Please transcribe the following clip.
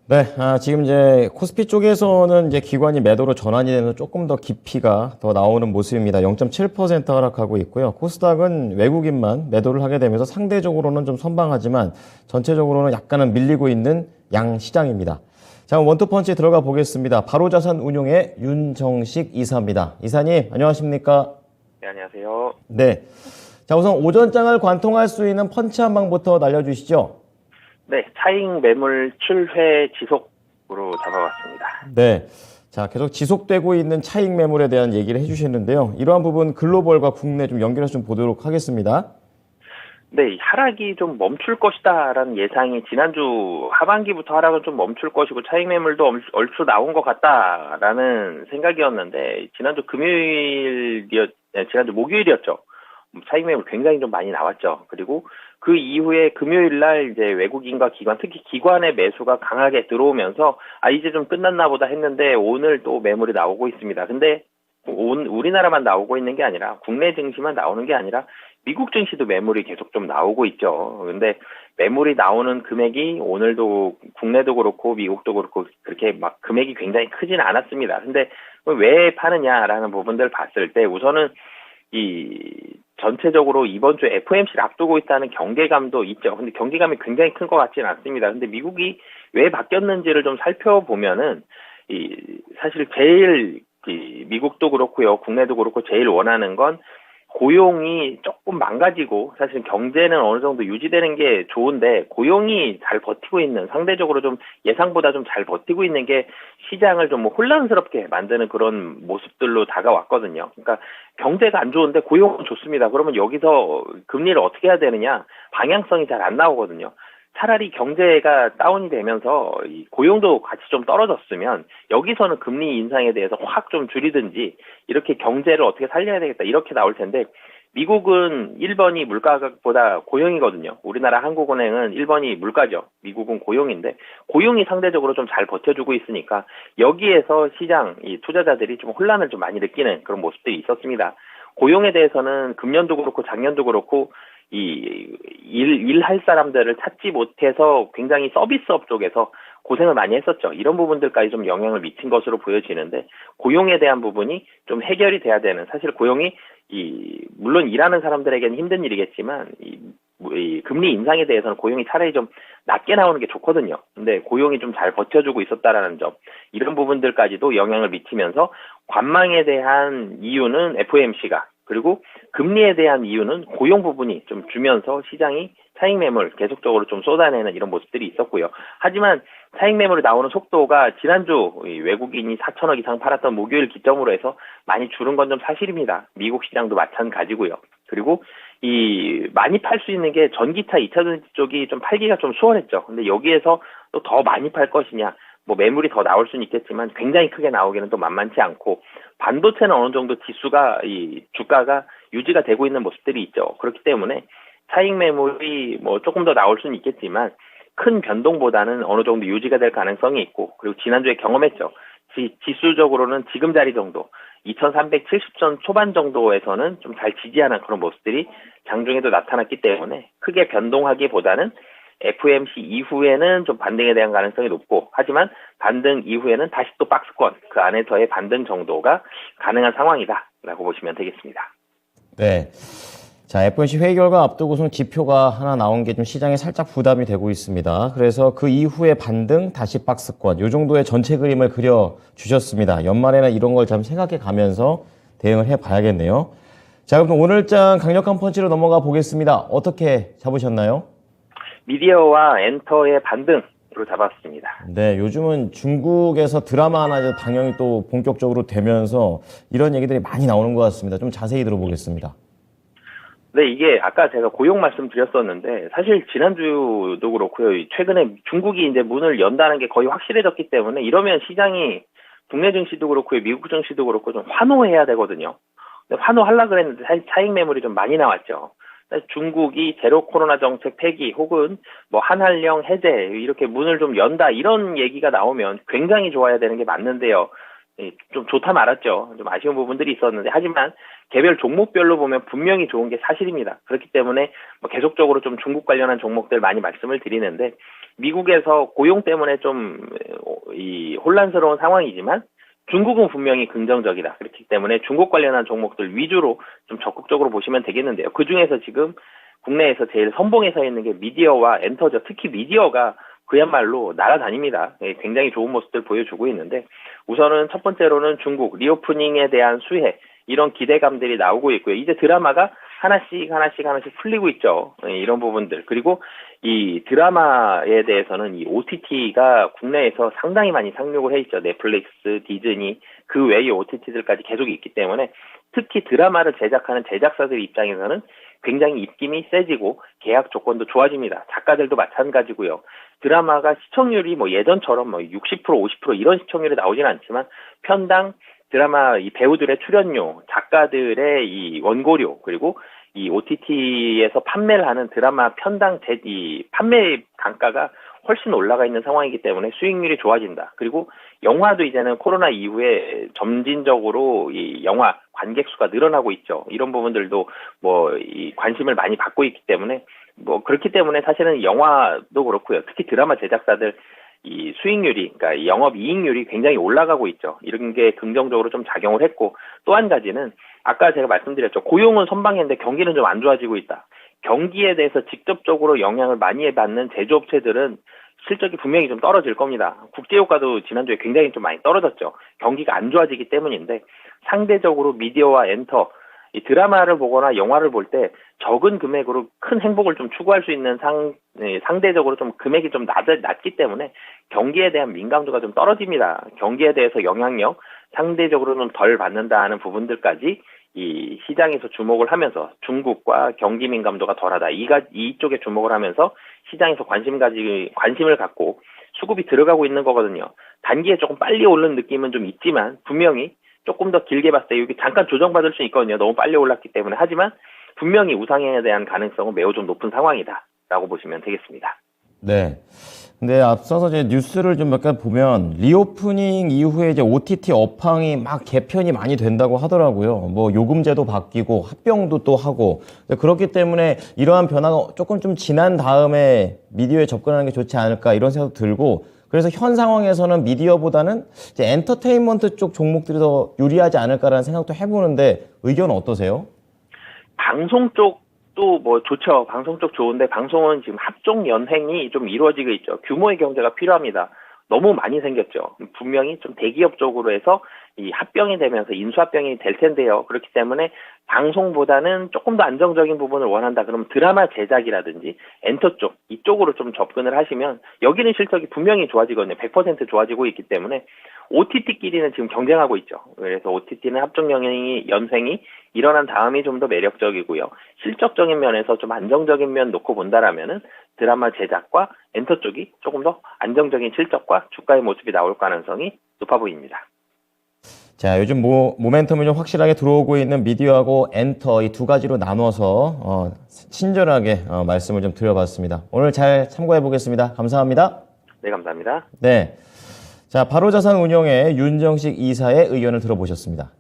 네, 지금 이제 코스피 쪽에서는 이제 기관이 매도로 전환이 되면서 조금 더 깊이가 더 나오는 모습입니다. 0.7% 하락하고 있고요. 코스닥은 외국인만 매도를 하게 되면서 상대적으로는 좀 선방하지만 전체적으로는 약간은 밀리고 있는 양 시장입니다. 자, 원투펀치 들어가 보겠습니다. 바로자산운용의 윤정식 이사입니다. 이사님, 안녕하십니까? 네, 안녕하세요. 네. 자, 우선 오전장을 관통할 수 있는 펀치 한 방부터 날려주시죠. 네, 차익 매물 출회 지속으로 잡아봤습니다. 네. 자, 계속 지속되고 있는 차익 매물에 대한 얘기를 해주셨는데요. 이러한 부분 글로벌과 국내 좀 연결해서 좀 보도록 하겠습니다. 네, 하락이 좀 멈출 것이다라는 예상이 지난주 하반기부터 하락은 좀 멈출 것이고 차익 매물도 얼추 나온 것 같다라는 생각이었는데 지난주 목요일이었죠. 차익 매물 굉장히 좀 많이 나왔죠. 그리고 그 이후에 금요일 날 이제 외국인과 기관, 특히 기관의 매수가 강하게 들어오면서 이제 좀 끝났나 보다 했는데 오늘 또 매물이 나오고 있습니다. 근데 우리나라만 나오고 있는 게 아니라 국내 증시만 나오는 게 아니라 미국 증시도 매물이 계속 좀 나오고 있죠. 근데 매물이 나오는 금액이 오늘도 국내도 그렇고 미국도 그렇고 그렇게 막 금액이 굉장히 크진 않았습니다. 근데 왜 파느냐라는 부분들 봤을 때 우선은 이 전체적으로 이번 주 FOMC를 앞두고 있다는 경계감도 있죠. 근데 경계감이 굉장히 큰 것 같지는 않습니다. 근데 미국이 왜 바뀌었는지를 좀 살펴보면은 사실 제일 미국도 그렇고요, 국내도 그렇고 제일 원하는 건 고용이 조금 망가지고 사실 경제는 어느 정도 유지되는 게 좋은데 고용이 잘 버티고 있는 상대적으로 좀 예상보다 좀 잘 버티고 있는 게 시장을 좀 혼란스럽게 만드는 그런 모습들로 다가왔거든요. 그러니까 경제가 안 좋은데 고용은 좋습니다. 그러면 여기서 금리를 어떻게 해야 되느냐 방향성이 잘 안 나오거든요. 차라리 경제가 다운이 되면서 이 고용도 같이 좀 떨어졌으면 여기서는 금리 인상에 대해서 확 좀 줄이든지 이렇게 경제를 어떻게 살려야 되겠다 이렇게 나올 텐데 미국은 1번이 물가보다 고용이거든요. 우리나라 한국은행은 1번이 물가죠. 미국은 고용인데 고용이 상대적으로 좀 잘 버텨주고 있으니까 여기에서 시장 이 투자자들이 좀 혼란을 좀 많이 느끼는 그런 모습들이 있었습니다. 고용에 대해서는 금년도 그렇고 작년도 그렇고 일할 사람들을 찾지 못해서 굉장히 서비스업 쪽에서 고생을 많이 했었죠. 이런 부분들까지 좀 영향을 미친 것으로 보여지는데 고용에 대한 부분이 좀 해결이 돼야 되는 사실 고용이 물론 일하는 사람들에게는 힘든 일이겠지만 이 금리 인상에 대해서는 고용이 차라리 좀 낮게 나오는 게 좋거든요. 근데 고용이 좀 잘 버텨주고 있었다라는 점 이런 부분들까지도 영향을 미치면서 관망에 대한 이유는 FOMC가 그리고 금리에 대한 이유는 고용 부분이 좀 주면서 시장이 차익 매물 계속적으로 좀 쏟아내는 이런 모습들이 있었고요. 하지만 차익 매물이 나오는 속도가 지난주 외국인이 4천억 이상 팔았던 목요일 기점으로 해서 많이 줄은 건 좀 사실입니다. 미국 시장도 마찬가지고요. 그리고 많이 팔 수 있는 게 전기차 2차 전지 쪽이 좀 팔기가 좀 수월했죠. 근데 여기에서 또 더 많이 팔 것이냐 뭐 매물이 더 나올 수는 있겠지만 굉장히 크게 나오기는 또 만만치 않고 반도체는 어느 정도 지수가 주가가 유지가 되고 있는 모습들이 있죠. 그렇기 때문에 차익 매물이 뭐 조금 더 나올 수는 있겠지만 큰 변동보다는 어느 정도 유지가 될 가능성이 있고 그리고 지난주에 경험했죠. 지수적으로는 지금 자리 정도 2370선 초반 정도에서는 좀 잘 지지하는 그런 모습들이 장중에도 나타났기 때문에 크게 변동하기보다는 FOMC 이후에는 좀 반등에 대한 가능성이 높고 하지만 반등 이후에는 다시 또 박스권 그 안에서의 반등 정도가 가능한 상황이다라고 보시면 되겠습니다. 네. 자, FOMC 회의 결과 앞두고선 지표가 하나 나온 게 좀 시장에 살짝 부담이 되고 있습니다. 그래서 그 이후에 반등, 다시 박스권, 요 정도의 전체 그림을 그려주셨습니다. 연말에는 이런 걸 좀 생각해 가면서 대응을 해 봐야겠네요. 자, 그럼 오늘장 강력한 펀치로 넘어가 보겠습니다. 어떻게 잡으셨나요? 미디어와 엔터의 반등으로 잡았습니다. 네, 요즘은 중국에서 드라마 하나 이제 방영이 또 본격적으로 되면서 이런 얘기들이 많이 나오는 것 같습니다. 좀 자세히 들어보겠습니다. 네, 이게 아까 제가 고용 말씀드렸었는데 사실 지난주도 그렇고요. 최근에 중국이 이제 문을 연다는 게 거의 확실해졌기 때문에 이러면 시장이 국내 증시도 그렇고요. 미국 증시도 그렇고 좀 환호해야 되거든요. 근데 환호하려고 그랬는데 사실 차익 매물이 좀 많이 나왔죠. 중국이 제로 코로나 정책 폐기 혹은 뭐 한한령 해제 이렇게 문을 좀 연다 이런 얘기가 나오면 굉장히 좋아야 되는 게 맞는데요. 좀 좋다 말았죠. 좀 아쉬운 부분들이 있었는데 하지만 개별 종목별로 보면 분명히 좋은 게 사실입니다. 그렇기 때문에 뭐 계속적으로 좀 중국 관련한 종목들 많이 말씀을 드리는데 미국에서 고용 때문에 좀 혼란스러운 상황이지만 중국은 분명히 긍정적이다. 그렇기 때문에 중국 관련한 종목들 위주로 좀 적극적으로 보시면 되겠는데요. 그중에서 지금 국내에서 제일 선봉에 서 있는 게 미디어와 엔터죠. 특히 미디어가 그야말로 날아다닙니다. 굉장히 좋은 모습들 보여주고 있는데 우선은 첫 번째로는 중국 리오프닝에 대한 수혜 이런 기대감들이 나오고 있고요. 이제 드라마가 하나씩 풀리고 있죠. 이런 부분들. 그리고 이 드라마에 대해서는 이 OTT가 국내에서 상당히 많이 상륙을 해 있죠. 넷플릭스, 디즈니, 그 외의 OTT들까지 계속 있기 때문에 특히 드라마를 제작하는 제작사들 입장에서는 굉장히 입김이 세지고 계약 조건도 좋아집니다. 작가들도 마찬가지고요. 드라마가 시청률이 뭐 예전처럼 뭐 60%, 50% 이런 시청률이 나오진 않지만 편당 드라마 이 배우들의 출연료, 작가들의 이 원고료, 그리고 이 OTT에서 판매를 하는 드라마 편당 이 판매 단가가 훨씬 올라가 있는 상황이기 때문에 수익률이 좋아진다. 그리고 영화도 이제는 코로나 이후에 점진적으로 이 영화 관객 수가 늘어나고 있죠. 이런 부분들도 뭐 이 관심을 많이 받고 있기 때문에 뭐 그렇기 때문에 사실은 영화도 그렇고요. 특히 드라마 제작사들 이 수익률이, 그러니까 이 영업이익률이 굉장히 올라가고 있죠. 이런 게 긍정적으로 좀 작용을 했고, 또 한 가지는 아까 제가 말씀드렸죠. 고용은 선방했는데 경기는 좀 안 좋아지고 있다. 경기에 대해서 직접적으로 영향을 많이 받는 제조업체들은 실적이 분명히 좀 떨어질 겁니다. 국제유가도 지난주에 굉장히 좀 많이 떨어졌죠. 경기가 안 좋아지기 때문인데 상대적으로 미디어와 엔터, 이 드라마를 보거나 영화를 볼 때 적은 금액으로 큰 행복을 좀 추구할 수 있는 상대적으로 좀 금액이 좀 낮기 때문에 경기에 대한 민감도가 좀 떨어집니다. 경기에 대해서 영향력 상대적으로는 덜 받는다 하는 부분들까지 이 시장에서 주목을 하면서 중국과 경기 민감도가 덜하다. 이쪽에 주목을 하면서 시장에서 관심을 갖고 수급이 들어가고 있는 거거든요. 단기에 조금 빨리 오르는 느낌은 좀 있지만 분명히 조금 더 길게 봤을 때 여기 잠깐 조정받을 수 있거든요. 너무 빨리 올랐기 때문에. 하지만 분명히 우상향에 대한 가능성은 매우 좀 높은 상황이다라고 보시면 되겠습니다. 네. 근데 앞서서 이제 뉴스를 좀 몇 개 보면 리오프닝 이후에 이제 OTT 업황이 막 개편이 많이 된다고 하더라고요. 뭐 요금제도 바뀌고 합병도 또 하고 그렇기 때문에 이러한 변화가 조금 좀 지난 다음에 미디어에 접근하는 게 좋지 않을까 이런 생각도 들고 그래서 현 상황에서는 미디어보다는 이제 엔터테인먼트 쪽 종목들이 더 유리하지 않을까라는 생각도 해보는데 의견은 어떠세요? 방송 쪽도 뭐 좋죠. 방송 쪽 좋은데 방송은 지금 합종 연행이 좀 이루어지고 있죠. 규모의 경제가 필요합니다. 너무 많이 생겼죠. 분명히 좀 대기업 쪽으로 해서 이 합병이 되면서 인수합병이 될 텐데요. 그렇기 때문에 방송보다는 조금 더 안정적인 부분을 원한다. 그러면 드라마 제작이라든지 엔터 쪽 이쪽으로 좀 접근을 하시면 여기는 실적이 분명히 좋아지거든요. 100% 좋아지고 있기 때문에 OTT끼리는 지금 경쟁하고 있죠. 그래서 OTT는 합종 연생이 일어난 다음이 좀 더 매력적이고요. 실적적인 면에서 좀 안정적인 면 놓고 본다라면은 드라마 제작과 엔터 쪽이 조금 더 안정적인 실적과 주가의 모습이 나올 가능성이 높아 보입니다. 자, 요즘 모멘텀이 좀 확실하게 들어오고 있는 미디어하고 엔터 이 두 가지로 나눠서 친절하게 말씀을 좀 드려봤습니다. 오늘 잘 참고해 보겠습니다. 감사합니다. 네, 감사합니다. 네. 자, 바로자산 운영의 윤정식 이사의 의견을 들어보셨습니다.